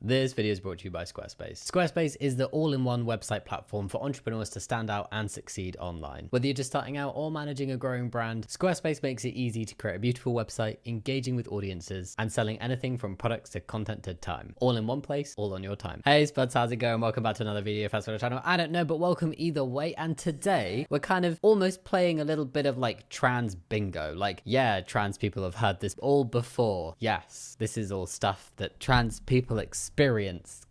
This video is brought to you by Squarespace. Squarespace is the all-in-one website platform for entrepreneurs to stand out and succeed online. Whether you're just starting out or managing a growing brand, Squarespace makes it easy to create a beautiful website, engaging with audiences, and selling anything from products to content to time. All in one place, all on your time. Hey Spuds, how's it going? Welcome back to another video if that's what I'm channel. I don't know, but welcome either way. And today, we're kind of almost playing a little bit of like trans bingo. Like, yeah, trans people have heard this all before. Yes, this is all stuff that trans people experience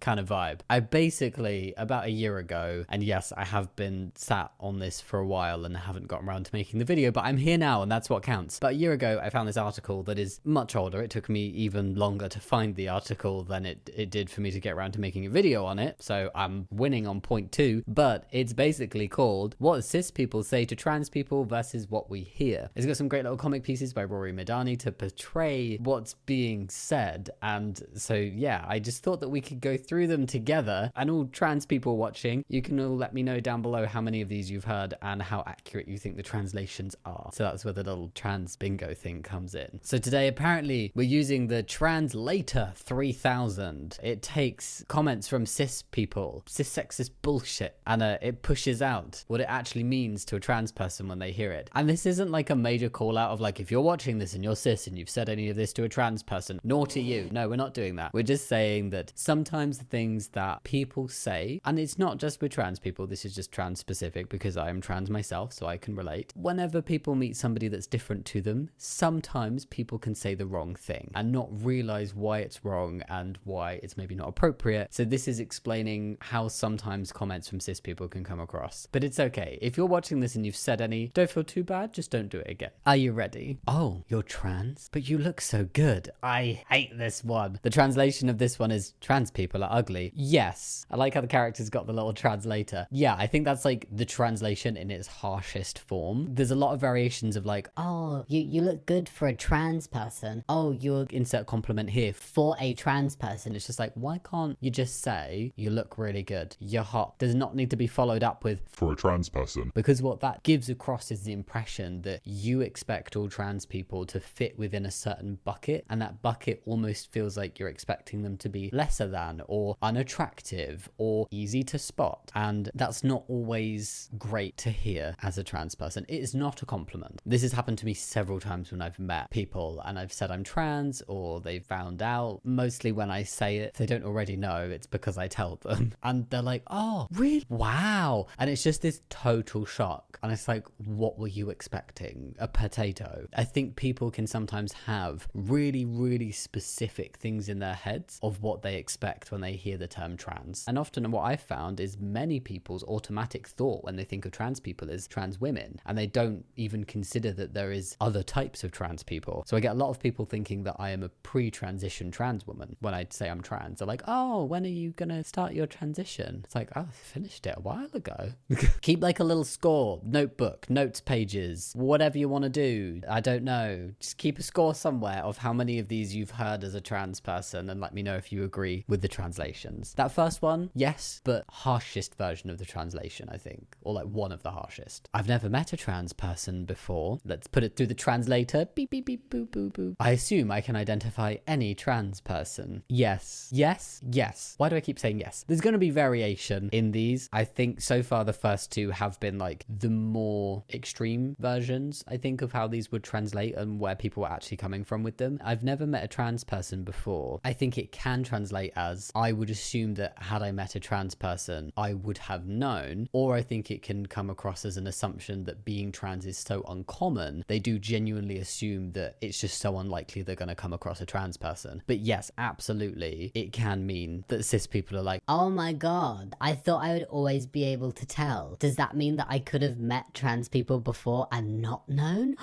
kind of vibe. I basically, about a year ago, and yes, I have been sat on this for a while and haven't gotten around to making the video, but I'm here now and that's what counts. About a year ago, I found this article that is much older. It took me even longer to find the article than it did for me to get around to making a video on it. So I'm winning on point 2, but it's basically called What Cis People Say to Trans People versus What We Hear. It's got some great little comic pieces by Rory Medani to portray what's being said. And so, yeah, I just thought that we could go through them together, and all trans people watching, you can all let me know down below how many of these you've heard and how accurate you think the translations are. So that's where the little trans bingo thing comes in. So today, apparently, we're using the Translator 3000. It takes comments from cis people, cis sexist bullshit, and it pushes out what it actually means to a trans person when they hear it. And this isn't like a major call out of like, if you're watching this and you're cis and you've said any of this to a trans person, naughty you. No, we're not doing that. We're just saying that sometimes the things that people say, and it's not just with trans people, this is just trans specific because I am trans myself, so I can relate. Whenever people meet somebody that's different to them, sometimes people can say the wrong thing and not realize why it's wrong and why it's maybe not appropriate. So this is explaining how sometimes comments from cis people can come across. But it's okay. If you're watching this and you've said any, don't feel too bad, just don't do it again. Are you ready? Oh, you're trans? But you look so good. I hate this one. The translation of this one is trans people are ugly. Yes. I like how the character's got the little translator. Yeah, I think that's like the translation in its harshest form. There's a lot of variations of like, oh, you look good for a trans person. Oh, you're insert compliment here. for a trans person. It's just like, why can't you just say you look really good? You're hot. Does not need to be followed up with for a trans person. Because what that gives across is the impression that you expect all trans people to fit within a certain bucket, and that bucket almost feels like you're expecting them to be lesser than or unattractive or easy to spot. And that's not always great to hear as a trans person. It is not a compliment. This has happened to me several times when I've met people and I've said I'm trans, or they've found out. Mostly when I say it, if they don't already know, it's because I tell them. And they're like, oh, really? Wow. And it's just this total shock. And it's like, what were you expecting? A potato? I think people can sometimes have really, really specific things in their heads of what they expect when they hear the term trans. And often what I've found is many people's automatic thought when they think of trans people is trans women. And they don't even consider that there is other types of trans people. So I get a lot of people thinking that I am a pre-transition trans woman when I say I'm trans. They're like, oh, when are you gonna start your transition? It's like, oh, I finished it a while ago. Keep like a little score, notebook, notes pages, whatever you want to do. I don't know. Just keep a score somewhere of how many of these you've heard as a trans person and let me know if you agree with the translations. That first one, yes, but harshest version of the translation, I think, or like one of the harshest. I've never met a trans person before. Let's put it through the translator. Beep, beep, beep, boop, boop, boop. I assume I can identify any trans person. Yes, yes, yes. Why do I keep saying yes? There's going to be variation in these. I think so far the first two have been like the more extreme versions, I think, of how these would translate and where people were actually coming from with them. I've never met a trans person before. I think it can translate as, I would assume that had I met a trans person, I would have known, or I think it can come across as an assumption that being trans is so uncommon, they do genuinely assume that it's just so unlikely they're going to come across a trans person. But yes, absolutely, it can mean that cis people are like, oh my god, I thought I would always be able to tell. Does that mean that I could have met trans people before and not known?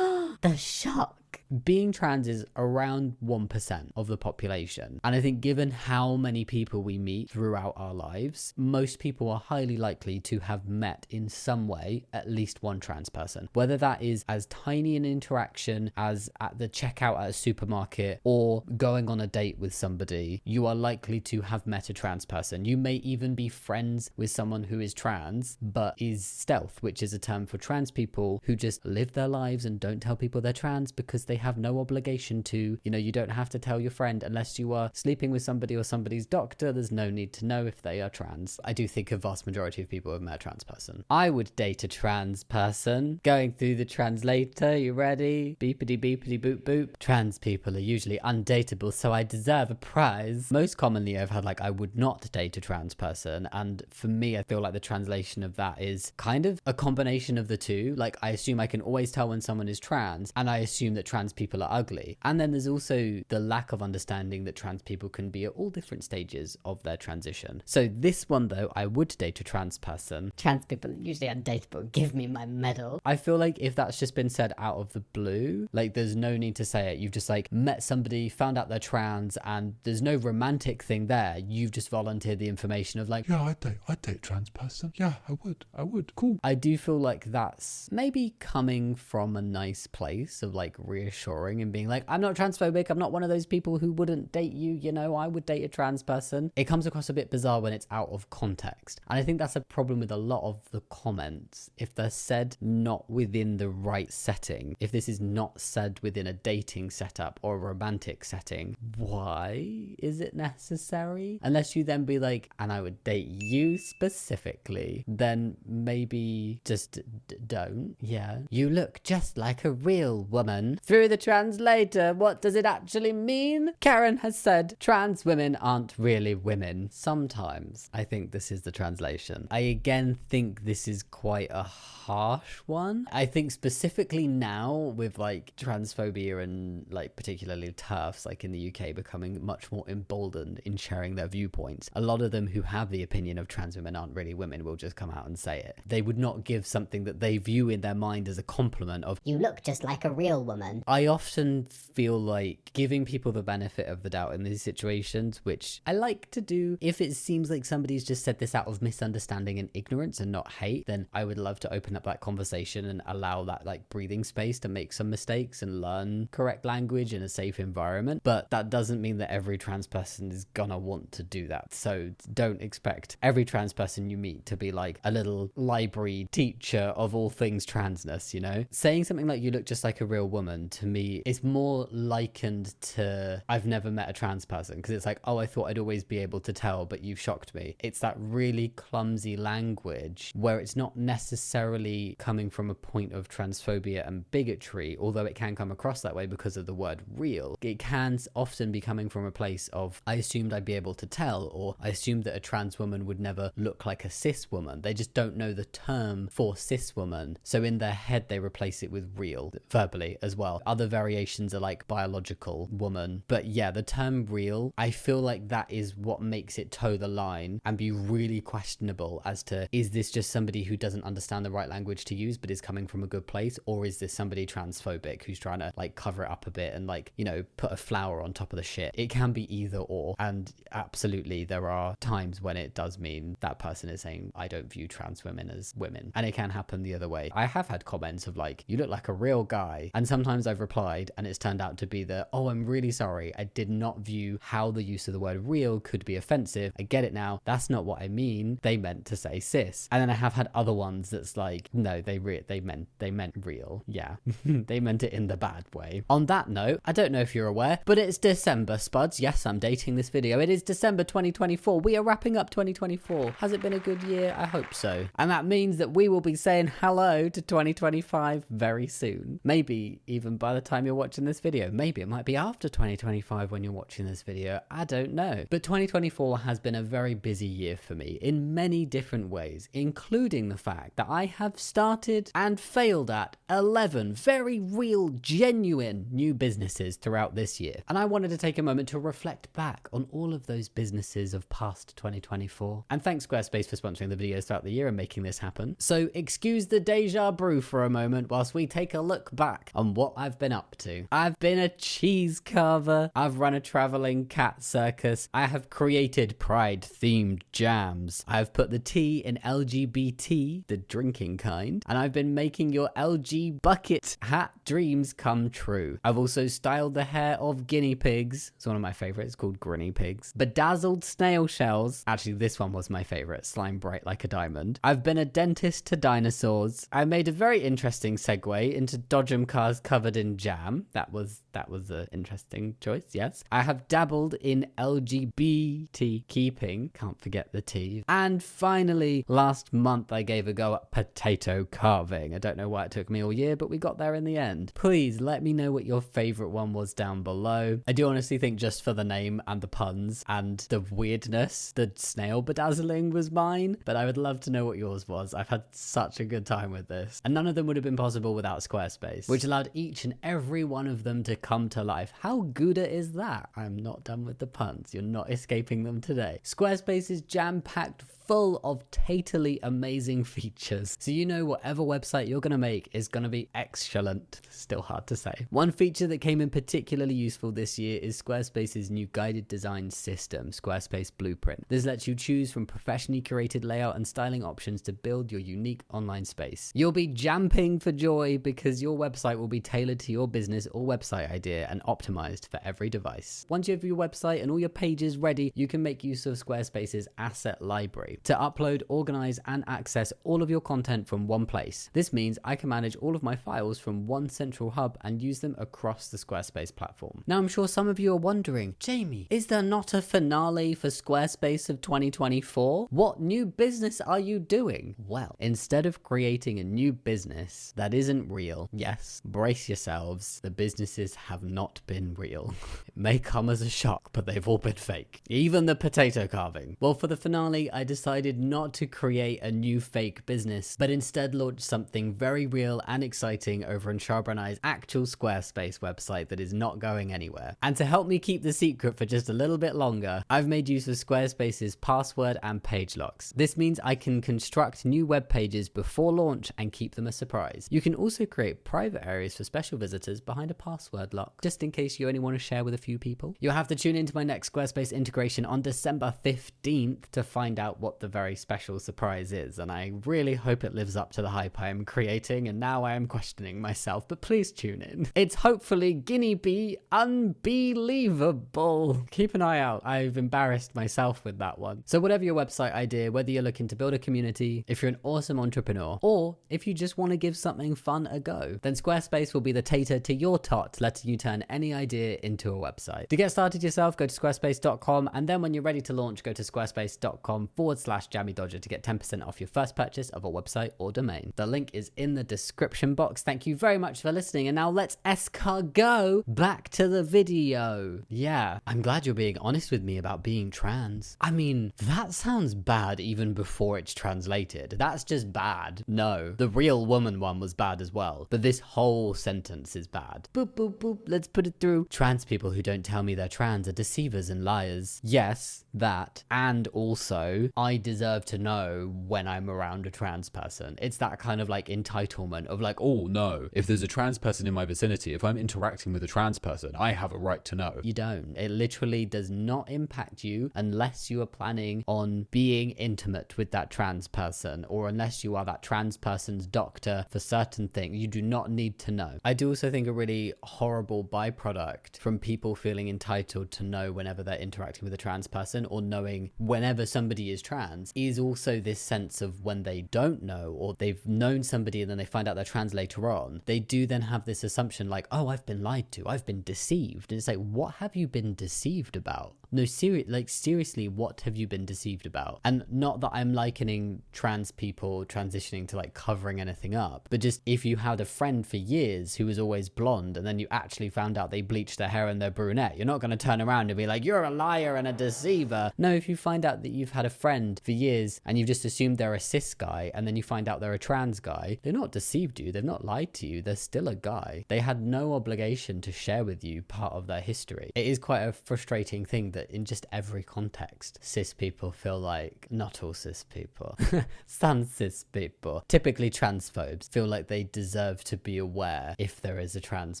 The shock. Being trans is around 1% of the population. And I think given how many people we meet throughout our lives, most people are highly likely to have met in some way at least one trans person. Whether that is as tiny an interaction as at the checkout at a supermarket or going on a date with somebody, you are likely to have met a trans person. You may even be friends with someone who is trans, but is stealth, which is a term for trans people who just live their lives and don't tell people they're trans because they they have no obligation to. You know, you don't have to tell your friend unless you are sleeping with somebody or somebody's doctor. There's no need to know if they are trans. I do think a vast majority of people have met a trans person. I would date a trans person. Going through the translator, you ready? Beepity beepity boop boop. Trans people are usually undateable, so I deserve a prize. Most commonly I've had like, I would not date a trans person, and for me I feel like the translation of that is kind of a combination of the two. Like, I assume I can always tell when someone is trans, and I assume that trans people are ugly. And then there's also the lack of understanding that trans people can be at all different stages of their transition. So this one though, I would date a trans person. Trans people are usually undateable. Give me my medal. I feel like if that's just been said out of the blue, like there's no need to say it. You've just like met somebody, found out they're trans, and there's no romantic thing there. You've just volunteered the information of like, yeah, I'd date a trans person. Yeah, I would. Cool. I do feel like that's maybe coming from a nice place of like reassuring and being like, I'm not transphobic. I'm not one of those people who wouldn't date you. You know, I would date a trans person. It comes across a bit bizarre when it's out of context. And I think that's a problem with a lot of the comments. If they're said not within the right setting, if this is not said within a dating setup or a romantic setting, why is it necessary? Unless you then be like, and I would date you specifically, then maybe just don't. Yeah. You look just like a real woman. Through the translator, what does it actually mean? Karen has said trans women aren't really women. Sometimes. I think this is the translation. I again think this is quite a harsh one. I think specifically now with like transphobia and like particularly TERFs like in the UK becoming much more emboldened in sharing their viewpoints, a lot of them who have the opinion of trans women aren't really women will just come out and say it. They would not give something that they view in their mind as a compliment of, you look just like a real woman. I often feel like giving people the benefit of the doubt in these situations, which I like to do. If it seems like somebody's just said this out of misunderstanding and ignorance and not hate, then I would love to open up that conversation and allow that like breathing space to make some mistakes and learn correct language in a safe environment. But that doesn't mean that every trans person is gonna want to do that. So don't expect every trans person you meet to be like a little library teacher of all things transness, you know? Saying something like you look just like a real woman to me is more likened to I've never met a trans person, because it's like, oh, I thought I'd always be able to tell, but you've shocked me. It's that really clumsy language where it's not necessarily coming from a point of transphobia and bigotry, although it can come across that way because of the word real. It can often be coming from a place of I assumed I'd be able to tell, or I assumed that a trans woman would never look like a cis woman. They just don't know the term for cis woman, so in their head they replace it with real verbally as well. Other variations are like biological woman, but yeah, the term real, I feel like that is what makes it toe the line and be really questionable as to, is this just somebody who doesn't understand the right language to use but is coming from a good place, or is this somebody transphobic who's trying to like cover it up a bit and like, you know, put a flower on top of the shit? It can be either or, and absolutely there are times when it does mean that person is saying I don't view trans women as women, and it can happen the other way. I have had comments of like, you look like a real guy, and sometimes I've replied and it's turned out to be the, oh, I'm really sorry, I did not view how the use of the word real could be offensive. I get it now, that's not what I mean, they meant to say cis. And then I have had other ones that's like, no, they meant real. Yeah. They meant it in the bad way. On that note, I don't know if you're aware, but it's December, Spuds. Yes, I'm dating this video. It is December 2024. We are wrapping up 2024. Has it been a good year? I hope so. And that means that we will be saying hello to 2025 very soon. Maybe even by the time you're watching this video. Maybe it might be after 2025 when you're watching this video. I don't know. But 2024 has been a very busy year for me in many different ways, including the fact that I have started and failed at 11 very real, genuine new businesses throughout this year. And I wanted to take a moment to reflect back on all of those businesses of past 2024. And thanks Squarespace for sponsoring the videos throughout the year and making this happen. So excuse the deja brew for a moment whilst we take a look back on what I've been up to. I've been a cheese carver. I've run a traveling cat circus. I have created pride themed jams. I've put the T in LGBT, the drinking kind, and I've been making your LG bucket hat dreams come true. I've also styled the hair of guinea pigs. It's one of my favorites, called Grinny Pigs. Bedazzled snail shells. Actually, this one was my favorite, slime bright like a diamond. I've been a dentist to dinosaurs. I made a very interesting segue into Dodgem cars covered in in jam. That was an interesting choice, yes. I have dabbled in LGBT keeping. Can't forget the T. And finally, last month I gave a go at potato carving. I don't know why it took me all year, but we got there in the end. Please let me know what your favorite one was down below. I do honestly think just for the name and the puns and the weirdness, the snail bedazzling was mine, but I would love to know what yours was. I've had such a good time with this. And none of them would have been possible without Squarespace, which allowed each and every one of them to come to life. How good is that? I'm not done with the puns. You're not escaping them today. Squarespace is jam-packed full of totally amazing features. So you know whatever website you're going to make is going to be excellent. Still hard to say. One feature that came in particularly useful this year is Squarespace's new guided design system, Squarespace Blueprint. This lets you choose from professionally curated layout and styling options to build your unique online space. You'll be jumping for joy because your website will be tailored to your business or website idea and optimized for every device. Once you have your website and all your pages ready, you can make use of Squarespace's asset library to upload, organize, and access all of your content from one place. This means I can manage all of my files from one central hub and use them across the Squarespace platform. Now, I'm sure some of you are wondering, Jamie, is there not a finale for Squarespace of 2024? What new business are you doing? Well, instead of creating a new business that isn't real, yes, brace yourselves, the businesses have not been real. It may come as a shock, but they've all been fake. Even the potato carving. Well, for the finale, I decided not to create a new fake business, but instead launch something very real and exciting over on Sharbra and I's actual Squarespace website that is not going anywhere. And to help me keep the secret for just a little bit longer, I've made use of Squarespace's password and page locks. This means I can construct new web pages before launch and keep them a surprise. You can also create private areas for special visitors behind a password lock, just in case you only want to share with a few people. You'll have to tune into my next Squarespace integration on December 15th to find out what the very special surprise is, and I really hope it lives up to the hype I am creating, and now I am questioning myself, but please tune in. It's hopefully guinea bee unbelievable. Keep an eye out. I've embarrassed myself with that one. So whatever your website idea, whether you're looking to build a community, if you're an awesome entrepreneur, or if you just want to give something fun a go, then Squarespace will be the tater to your tot, letting you turn any idea into a website. To get started yourself, go to squarespace.com, and then when you're ready to launch, go to squarespace.com/Jammidodger to get 10% off your first purchase of a website or domain. The link is in the description box. Thank you very much for listening, and now let's escargot back to the video. Yeah, I'm glad you're being honest with me about being trans. I mean, that sounds bad even before it's translated. That's just bad. No, the real woman one was bad as well, but this whole sentence is bad. Boop, boop, boop, let's put it through. Trans people who don't tell me they're trans are deceivers and liars. Yes, that. And also, I deserve to know when I'm around a trans person. It's that kind of like entitlement of like, Oh no, if there's a trans person in my vicinity, if I'm interacting with a trans person, I have a right to know. you don't. It literally does not impact you unless you are planning on being intimate with that trans person, or unless you are that trans person's doctor for certain things. You do not need to know. I do also think a really horrible byproduct from people feeling entitled to know whenever they're interacting with a trans person, or knowing whenever somebody is trans, is also this sense of when they don't know, or they've known somebody and then they find out they're trans later on, they do then have this assumption like, oh, I've been lied to, I've been deceived. And it's like, what have you been deceived about? No, seriously, what have you been deceived about? And not that I'm likening trans people transitioning to like covering anything up, but just if you had a friend for years who was always blonde and then you actually found out they bleached their hair and they're brunette, you're not going to turn around and be like, you're a liar and a deceiver. No, if you find out that you've had a friend for years and you've just assumed they're a cis guy and then you find out they're a trans guy, they're not deceived you, they've not lied to you, they're still a guy. They had no obligation to share with you part of their history. It is quite a frustrating thing that in just every context, cis people feel like, not all cis people, some cis people, typically transphobes, feel like they deserve to be aware if there is a trans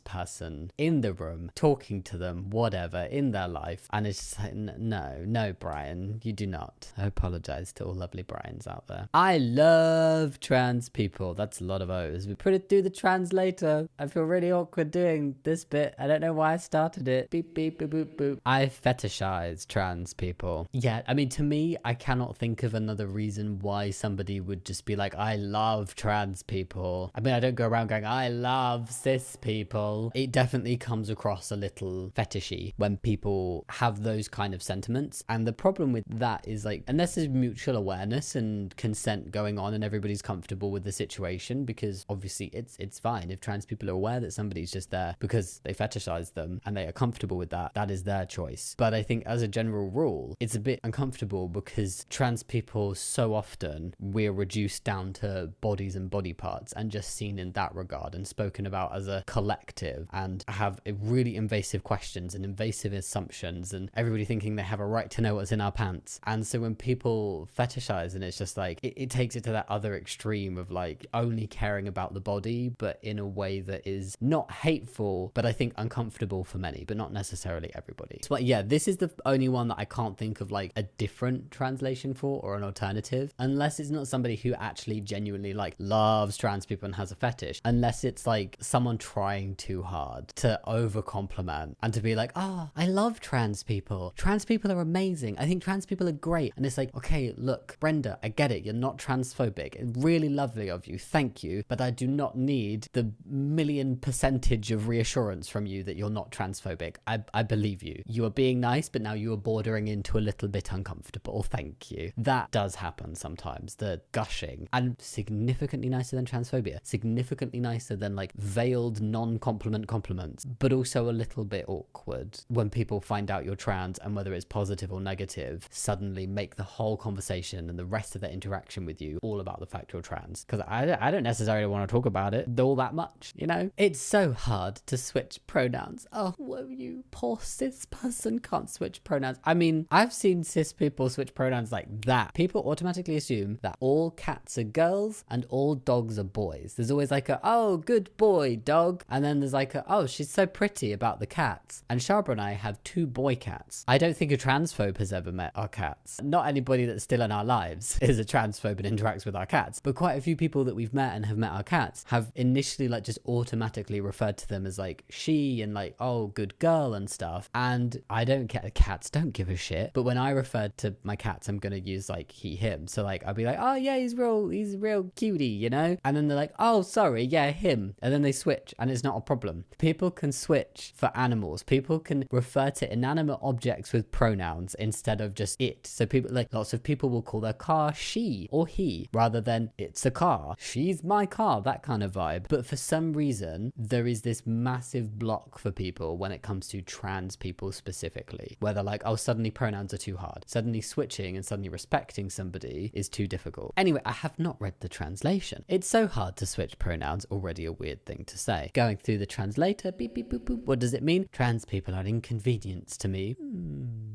person in the room, talking to them, whatever, in their life. And it's just like, no, Brian, you do not. I apologize to all lovely Brians out there. I love trans people. That's a lot of O's. We put it through the translator. I feel really awkward doing this bit. I don't know why I started it. Beep, beep, boop, boop, boop. I fetishize fetishize trans people. Yeah, I mean, to me, I cannot think of another reason why somebody would just be like, I love trans people. I mean, I don't go around going, I love cis people. It definitely comes across a little fetishy when people have those kind of sentiments. And the problem with that is like, unless there's mutual awareness and consent going on and everybody's comfortable with the situation, because obviously it's fine if trans people are aware that somebody's just there because they fetishize them and they are comfortable with that, that is their choice. But I think as a general rule, it's a bit uncomfortable because trans people, so often we're reduced down to bodies and body parts and just seen in that regard and spoken about as a collective, and have really invasive questions and invasive assumptions, and everybody thinking they have a right to know what's in our pants. And so when people fetishize, and it's just like it takes it to that other extreme of like only caring about the body, but in a way that is not hateful, but I think uncomfortable for many, but not necessarily everybody. So yeah, this is the only one that I can't think of like a different translation for or an alternative, unless it's not somebody who actually genuinely like loves trans people and has a fetish, unless it's like someone trying too hard to over compliment and to be like, oh, I love trans people are amazing, I think trans people are great. And it's like, okay, look, Brenda, I get it, you're not transphobic, it's really lovely of you, thank you, but I do not need the million% of reassurance from you that you're not transphobic. I believe you. You are being nice, but now you are bordering into a little bit uncomfortable. Thank you. That does happen sometimes. The gushing, and significantly nicer than transphobia. Significantly nicer than like veiled non-compliment compliments, but also a little bit awkward when people find out you're trans, and whether it's positive or negative, suddenly make the whole conversation and the rest of their interaction with you all about the fact you're trans. Because I don't necessarily want to talk about it all that much, you know? It's so hard to switch pronouns. Oh, well, you poor cis person can't switch pronouns. I mean, I've seen cis people switch pronouns like that. People automatically assume that all cats are girls and all dogs are boys. There's always like a, oh, good boy, dog. And then there's like a, oh, she's so pretty about the cats. And Shabra and I have 2 boy cats. I don't think a transphobe has ever met our cats. Not anybody that's still in our lives is a transphobe and interacts with our cats. But quite a few people that we've met and have met our cats have initially like just automatically referred to them as like she and like, oh, good girl and stuff. And I don't get, cats don't give a shit. But when I referred to my cats, I'm gonna use like he, him. So like I'll be like, oh yeah, he's a real cutie, you know? And then they're like, oh sorry, yeah, him. And then they switch and it's not a problem. People can switch for animals. People can refer to inanimate objects with pronouns instead of just it. So people, like lots of people will call their car she or he rather than it's a car. She's my car, that kind of vibe. But for some reason, there is this massive block for people when it comes to trans people specifically, where they're like, oh, suddenly pronouns are too hard. Suddenly switching and suddenly respecting somebody is too difficult. Anyway, I have not read the translation. It's so hard to switch pronouns, already a weird thing to say. Going through the translator, beep, beep, boop, boop. What does it mean? Trans people are an inconvenience to me.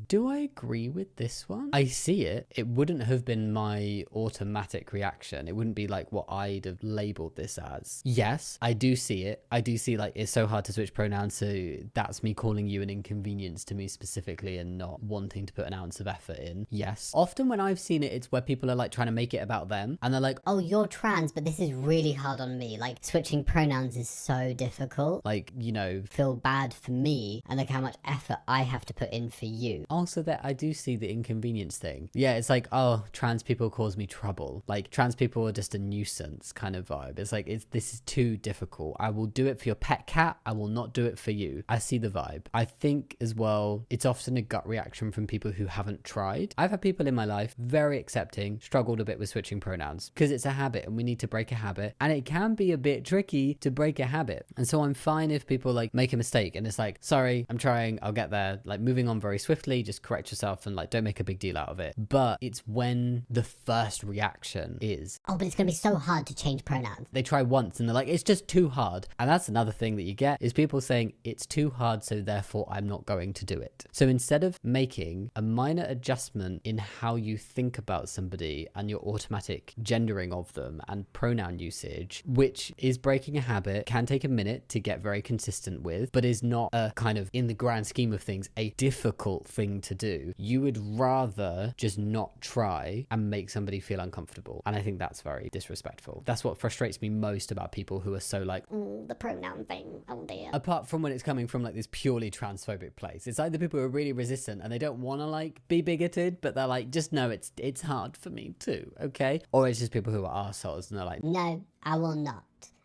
Do I agree with this one? I see it. It wouldn't have been my automatic reaction. It wouldn't be like what I'd have labeled this as. Yes, I do see it. I do see like it's so hard to switch pronouns, so that's me calling you an inconvenience to me specifically and not wanting to put an ounce of effort in. Yes. Often when I've seen it, it's where people are like trying to make it about them and they're like, oh, you're trans, but this is really hard on me. Like switching pronouns is so difficult. like, you know, Feel bad for me and look how much effort I have to put in for you. also that I do see the inconvenience thing. Yeah, it's like, oh, trans people cause me trouble. Like trans people are just a nuisance kind of vibe. It's like, this is too difficult. I will do it for your pet cat. I will not do it for you. I see the vibe. I think as well, it's often a gut reaction from people who haven't tried. I've had people in my life very accepting, struggled a bit with switching pronouns because it's a habit and we need to break a habit. And it can be a bit tricky to break a habit. And so I'm fine if people like make a mistake and it's like, sorry, I'm trying, I'll get there. Like moving on very swiftly, just correct yourself and like don't make a big deal out of it. But it's when the first reaction is, Oh, but it's going to be so hard to change pronouns. they try once and they're like, it's just too hard. And that's another thing that you get is people saying it's too hard, so therefore I'm not going to do it. So instead of making a minor adjustment in how you think about somebody and your automatic gendering of them and pronoun usage, which is breaking a habit, can take a minute to get very consistent with, but is not a kind of, in the grand scheme of things, a difficult thing to do, you would rather just not try and make somebody feel uncomfortable. And I think that's very disrespectful. That's what frustrates me most about people who are so like, The pronoun thing. Oh dear. apart from when it's coming from like this purely transphobic place. It's like the people who are really resistant and they don't want to like be bigoted, but they're like, just know it's hard for me too, okay? Or it's just people who are assholes and they're like, No, I will not.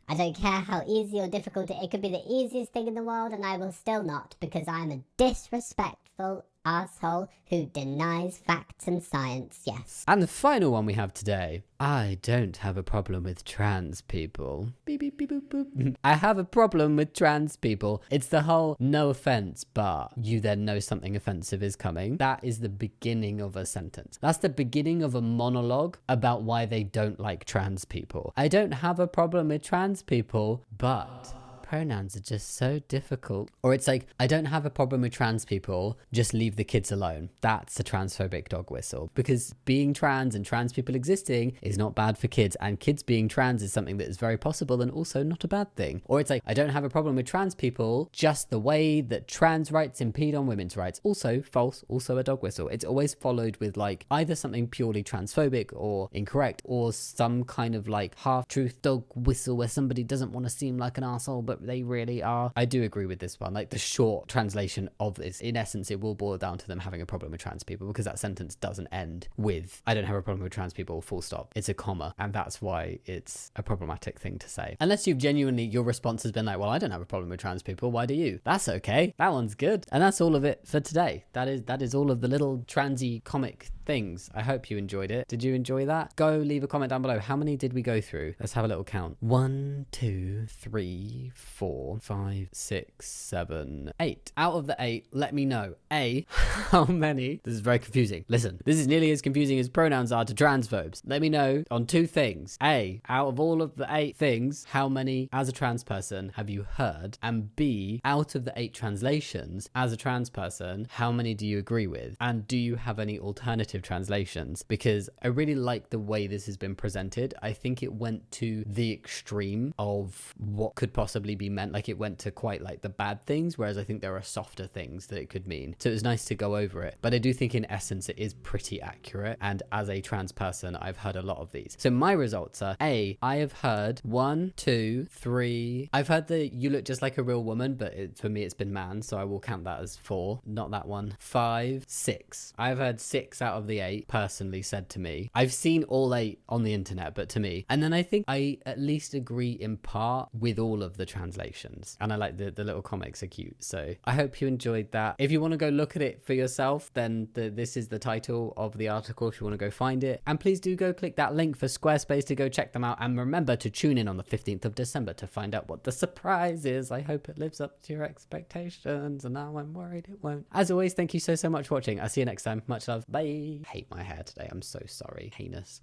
I don't care how easy or difficult it could be the easiest thing in the world, and I will still not, because I'm a disrespectful asshole who denies facts and science, yes. And the final one we have today, I don't have a problem with trans people. Beep, beep, beep, boop, boop. I have a problem with trans people. It's the whole no offense, but you then know something offensive is coming. That is the beginning of a sentence. That's the beginning of a monologue about why they don't like trans people. I don't have a problem with trans people, but pronouns are just so difficult. Or it's like, I don't have a problem with trans people, just leave the kids alone. That's a transphobic dog whistle. Because being trans and trans people existing is not bad for kids, and kids being trans is something that is very possible and also not a bad thing. Or it's like, I don't have a problem with trans people, just the way that trans rights impede on women's rights. Also false, also a dog whistle. It's always followed with like either something purely transphobic or incorrect, or some kind of like half-truth dog whistle where somebody doesn't want to seem like an asshole, but they really are. I do agree with this one. Like the short translation of this, in essence, it will boil down to them having a problem with trans people, because that sentence doesn't end with, I don't have a problem with trans people, full stop. It's a comma. And that's why it's a problematic thing to say. Unless you've genuinely, your response has been like, well, I don't have a problem with trans people. Why do you? That's okay. That one's good. And that's all of it for today. That is all of the little transy comic things. I hope you enjoyed it. Did you enjoy that? Go leave a comment down below. How many did we go through? Let's have a little count. 1, 2, 3, 4, 5, 6, 7, 8. Out of the 8, let me know A, how many, this is very confusing. Listen, this is nearly as confusing as pronouns are to transphobes. Let me know on 2 things. A, out of all of the 8 things, how many as a trans person have you heard? And B, out of the 8 translations as a trans person, how many do you agree with? And do you have any alternative translations? Because I really like the way this has been presented. I think it went to the extreme of what could possibly be meant. Like it went to quite like the bad things, whereas I think there are softer things that it could mean. So it was nice to go over it. But I do think in essence it is pretty accurate. And as a trans person, I've heard a lot of these. So my results are A, I have heard 1, 2, 3. I've heard the you look just like a real woman, but for me it's been man, so I will count that as 4. Not that one. 5, 6. I've heard 6 out of the 8 personally said to me. I've seen all 8 on the internet, but to me. And then I think I at least agree in part with all of the translations. And I like the little comics are cute. So I hope you enjoyed that. If you want to go look at it for yourself, then this is the title of the article if you want to go find it. And please do go click that link for Squarespace to go check them out. And remember to tune in on the 15th of December to find out what the surprise is. I hope it lives up to your expectations. And now I'm worried it won't. As always, thank you so much for watching. I'll see you next time. Much love. Bye. I hate my hair today. I'm so sorry. Heinous.